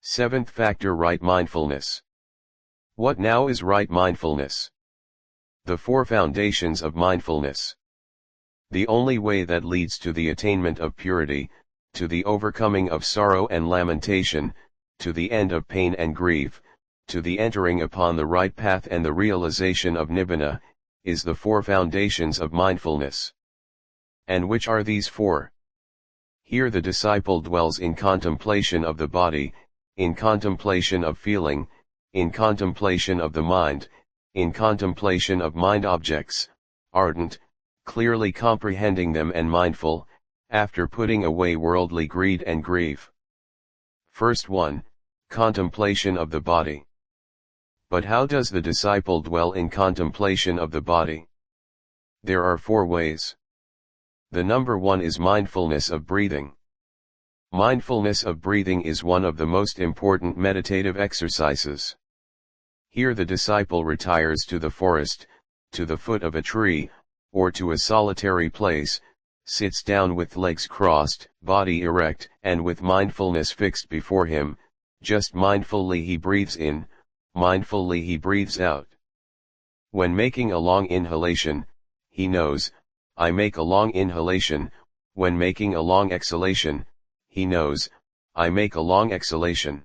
Seventh factor: right mindfulness. What now is right mindfulness? The four foundations of mindfulness. The only way that leads to the attainment of purity, to the overcoming of sorrow and lamentation, to the end of pain and grief, to the entering upon the right path and the realization of nibbana, is the four foundations of mindfulness. And which are these four? Here the disciple dwells in contemplation of the body, in contemplation of feeling, in contemplation of the mind, in contemplation of mind objects, ardent, clearly comprehending them and mindful, after putting away worldly greed and grief. First one, contemplation of the body. But how does the disciple dwell in contemplation of the body? There are four ways. The number one is mindfulness of breathing. Mindfulness of breathing is one of the most important meditative exercises. Here the disciple retires to the forest, to the foot of a tree, or to a solitary place, sits down with legs crossed, body erect, and with mindfulness fixed before him. Just mindfully he breathes in, mindfully he breathes out. When making a long inhalation, he knows, I make a long inhalation. When making a long exhalation, he knows, I make a long exhalation.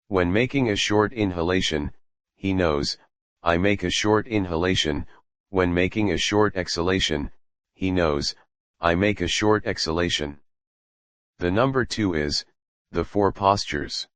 When making a short inhalation, he knows, I make a short inhalation. When making a short exhalation, he knows, I make a short exhalation. The number two is, the four postures.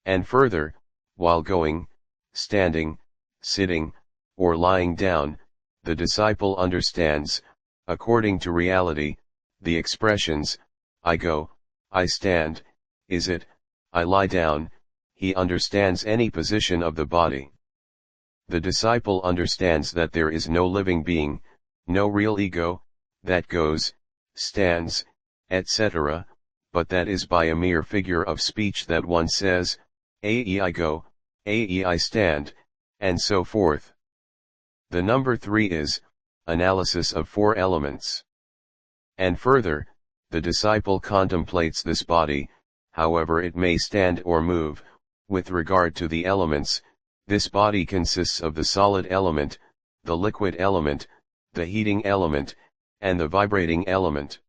And further, while going, standing, sitting, or lying down, the disciple understands, according to reality, the expressions, I go, I stand, is it, I lie down. He understands any position of the body. The disciple understands that there is no living being, no real ego, that goes, stands, etc., but that is by a mere figure of speech that one says, ae I go, ae I stand, and so forth. The number three is, analysis of four elements. And further, the disciple contemplates this body, however it may stand or move. With regard to the elements, this body consists of the solid element, the liquid element, the heating element, and the vibrating element.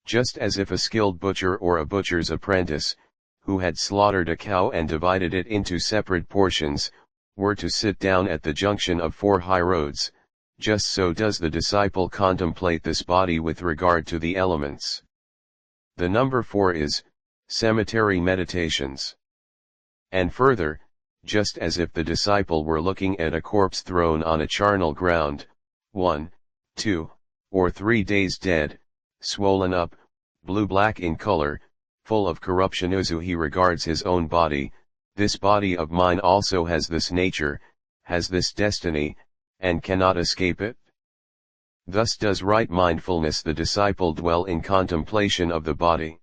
Just as if a skilled butcher or a butcher's apprentice, who had slaughtered a cow and divided it into separate portions, were to sit down at the junction of four high roads, just so does the disciple contemplate this body with regard to the elements. The number four is, cemetery meditations. And further, just as if the disciple were looking at a corpse thrown on a charnel ground, 1, 2, or 3 days dead, swollen up, blue-black in color, full of corruption, as he regards his own body. This body of mine also has this nature, has this destiny, and cannot escape it. Thus does right mindfulness the disciple dwell in contemplation of the body.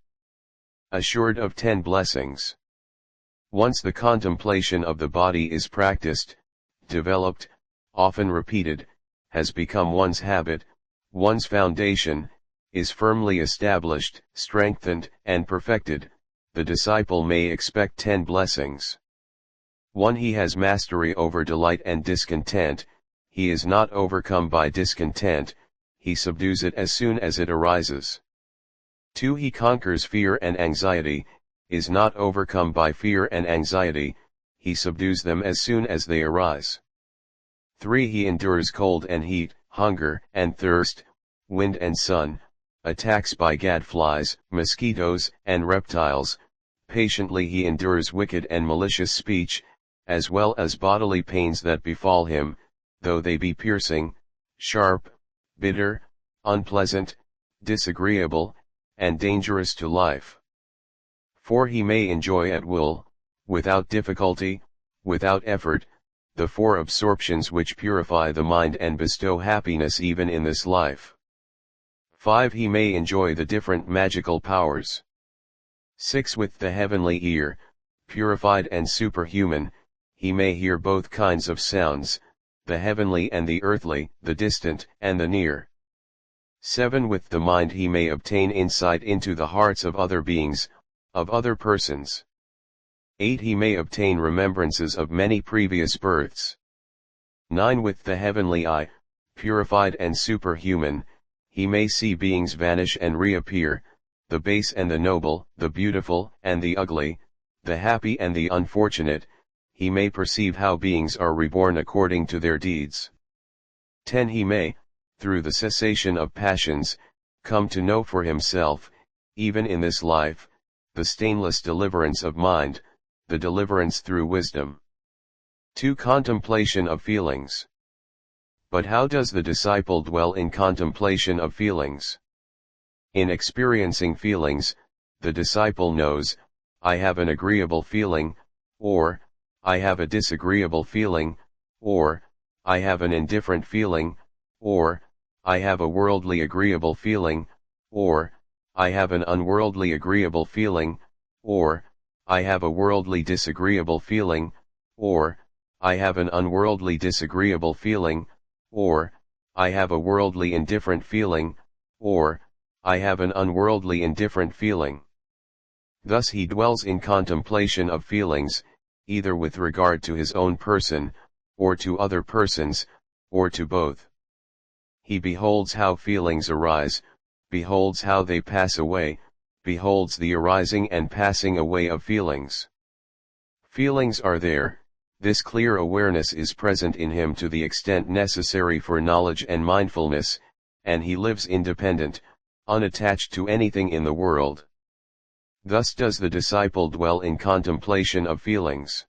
Assured of 10 blessings. Once the contemplation of the body is practiced, developed, often repeated, has become one's habit, one's foundation, is firmly established, strengthened, and perfected, the disciple may expect 10 blessings. 1. He has mastery over delight and discontent. He is not overcome by discontent, he subdues it as soon as it arises. 2. He conquers fear and anxiety, is not overcome by fear and anxiety, he subdues them as soon as they arise. 3. He endures cold and heat, hunger and thirst, wind and sun, attacks by gadflies, mosquitoes, and reptiles. Patiently he endures wicked and malicious speech, as well as bodily pains that befall him, though they be piercing, sharp, bitter, unpleasant, disagreeable, and dangerous to life. 4. He may enjoy at will, without difficulty, without effort, the 4 absorptions which purify the mind and bestow happiness even in this life. 5. He may enjoy the different magical powers. 6. With the heavenly ear, purified and superhuman, he may hear both kinds of sounds, the heavenly and the earthly, the distant and the near. 7. With the mind he may obtain insight into the hearts of other beings, of other persons. 8. He may obtain remembrances of many previous births. 9. With the heavenly eye, purified and superhuman, he may see beings vanish and reappear, the base and the noble, the beautiful and the ugly, the happy and the unfortunate. He may perceive how beings are reborn according to their deeds. 10. He may, through the cessation of passions, come to know for himself, even in this life, the stainless deliverance of mind, the deliverance through wisdom. 2. Contemplation of feelings. But how does the disciple dwell in contemplation of feelings? In experiencing feelings, the disciple knows, I have an agreeable feeling, or, I have a disagreeable feeling, or, I have an indifferent feeling, or, I have a worldly agreeable feeling, or, I have an unworldly agreeable feeling, or, I have a worldly disagreeable feeling, or, I have an unworldly disagreeable feeling, or, I have a worldly indifferent feeling, or, I have an unworldly indifferent feeling. Thus he dwells in contemplation of feelings, either with regard to his own person, or to other persons, or to both. He beholds how feelings arise, beholds how they pass away, beholds the arising and passing away of feelings. Feelings are there, this clear awareness is present in him to the extent necessary for knowledge and mindfulness, and he lives independent, unattached to anything in the world. Thus does the disciple dwell in contemplation of feelings.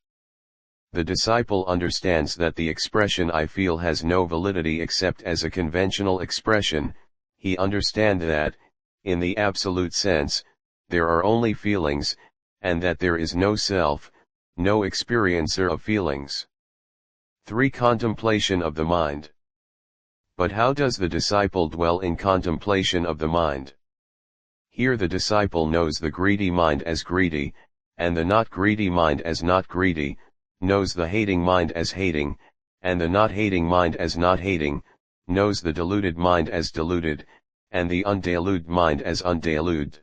The disciple understands that the expression I feel has no validity except as a conventional expression. He understands that, in the absolute sense, there are only feelings, and that there is no self, no experiencer of feelings. 3. Contemplation of the mind. But how does the disciple dwell in contemplation of the mind? Here the disciple knows the greedy mind as greedy, and the not greedy mind as not greedy, knows the hating mind as hating, and the not hating mind as not hating, knows the deluded mind as deluded, and the undeluded mind as undeluded.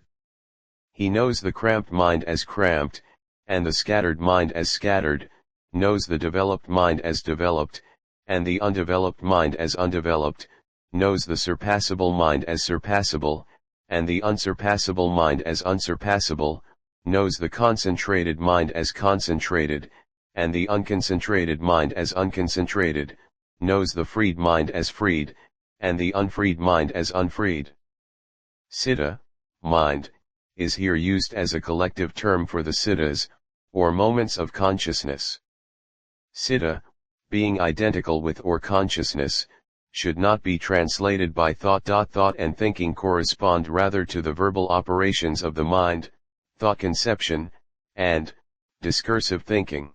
He knows the cramped mind as cramped, and the scattered mind as scattered, knows the developed mind as developed, and the undeveloped mind as undeveloped, knows the surpassable mind as surpassable, and the unsurpassable mind as unsurpassable, knows the concentrated mind as concentrated, and the unconcentrated mind as unconcentrated, knows the freed mind as freed, and the unfreed mind as unfreed. Citta, mind, is here used as a collective term for the cittas, or moments of consciousness. Citta, being identical with or consciousness, should not be translated by thought. Thought and thinking correspond rather to the verbal operations of the mind, thought conception, and discursive thinking.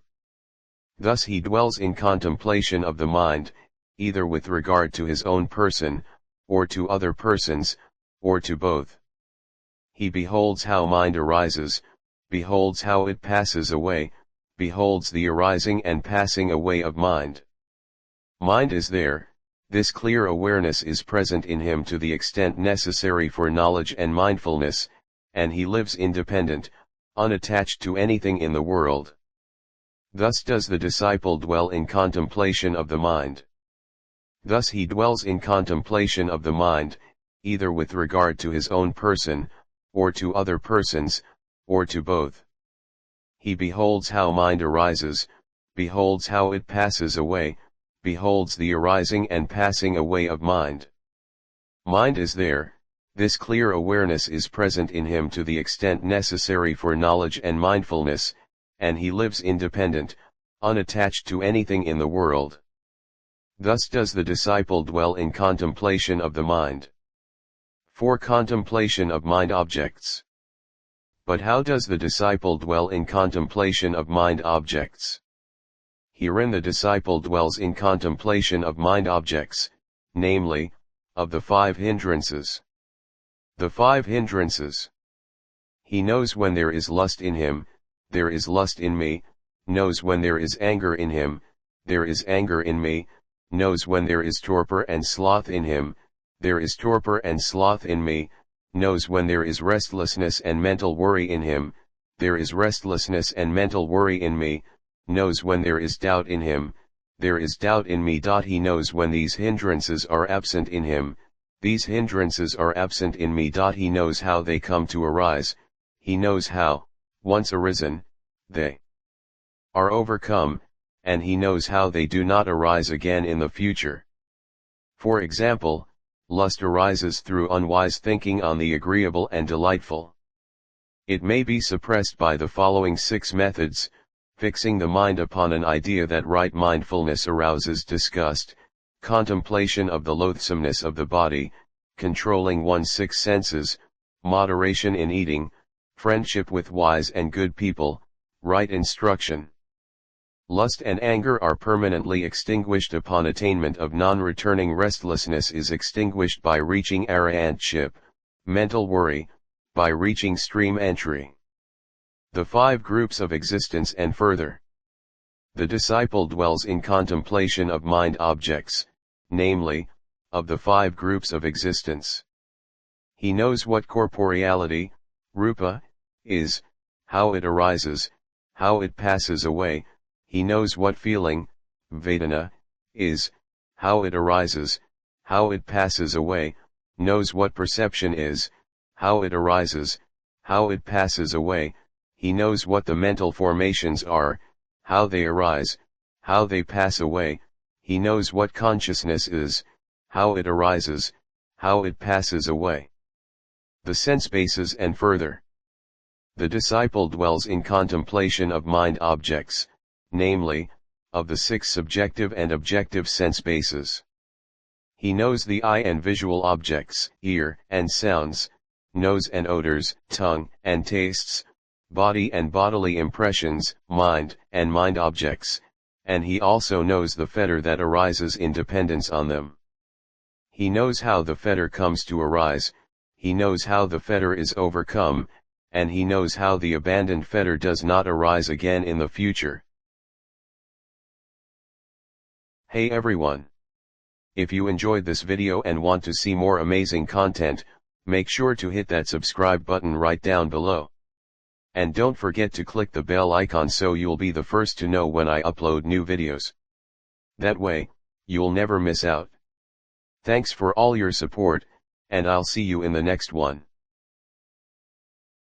Thus he dwells in contemplation of the mind, either with regard to his own person, or to other persons, or to both. He beholds how mind arises, beholds how it passes away, beholds the arising and passing away of mind. Mind is there, this clear awareness is present in him to the extent necessary for knowledge and mindfulness, and he lives independent, unattached to anything in the world. Thus does the disciple dwell in contemplation of the mind. Thus he dwells in contemplation of the mind, either with regard to his own person, or to other persons, or to both. He beholds how mind arises, beholds how it passes away, beholds the arising and passing away of mind. Mind is there, this clear awareness is present in him to the extent necessary for knowledge and mindfulness, and he lives independent, unattached to anything in the world. Thus does the disciple dwell in contemplation of the mind. 4. Contemplation of mind objects. But how does the disciple dwell in contemplation of mind objects? Herein the disciple dwells in contemplation of mind objects, namely, of the 5 hindrances. The 5 hindrances. He knows when there is lust in him, there is lust in me, knows when there is anger in him, there is anger in me, knows when there is torpor and sloth in him, there is torpor and sloth in me, knows when there is restlessness and mental worry in him, there is restlessness and mental worry in me, knows when there is doubt in him, there is doubt in me. He knows when these hindrances are absent in him, these hindrances are absent in me. He knows how they come to arise, he knows how, once arisen, they are overcome, and he knows how they do not arise again in the future. For example, lust arises through unwise thinking on the agreeable and delightful. It may be suppressed by the following 6 methods: fixing the mind upon an idea that right mindfulness arouses disgust, contemplation of the loathsomeness of the body, controlling one's 6 senses, moderation in eating, friendship with wise and good people, right instruction. Lust and anger are permanently extinguished upon attainment of non-returning. Restlessness is extinguished by reaching arahantship, mental worry, by reaching stream entry. The 5 groups of existence and further. The disciple dwells in contemplation of mind objects, namely, of the 5 groups of existence. He knows what corporeality, rupa, is, how it arises, how it passes away. He knows what feeling, vedana, is, how it arises, how it passes away, knows what perception is, how it arises, how it passes away. He knows what the mental formations are, how they arise, how they pass away. He knows what consciousness is, how it arises, how it passes away. The sense bases and further. The disciple dwells in contemplation of mind objects, namely, of the 6 subjective and objective sense bases. He knows the eye and visual objects, ear and sounds, nose and odors, tongue and tastes, body and bodily impressions, mind and mind objects, and he also knows the fetter that arises in dependence on them. He knows how the fetter comes to arise, he knows how the fetter is overcome, and he knows how the abandoned fetter does not arise again in the future. Hey everyone! If you enjoyed this video and want to see more amazing content, make sure to hit that subscribe button right down below. And don't forget to click the bell icon so you'll be the first to know when I upload new videos. That way, you'll never miss out. Thanks for all your support, and I'll see you in the next one.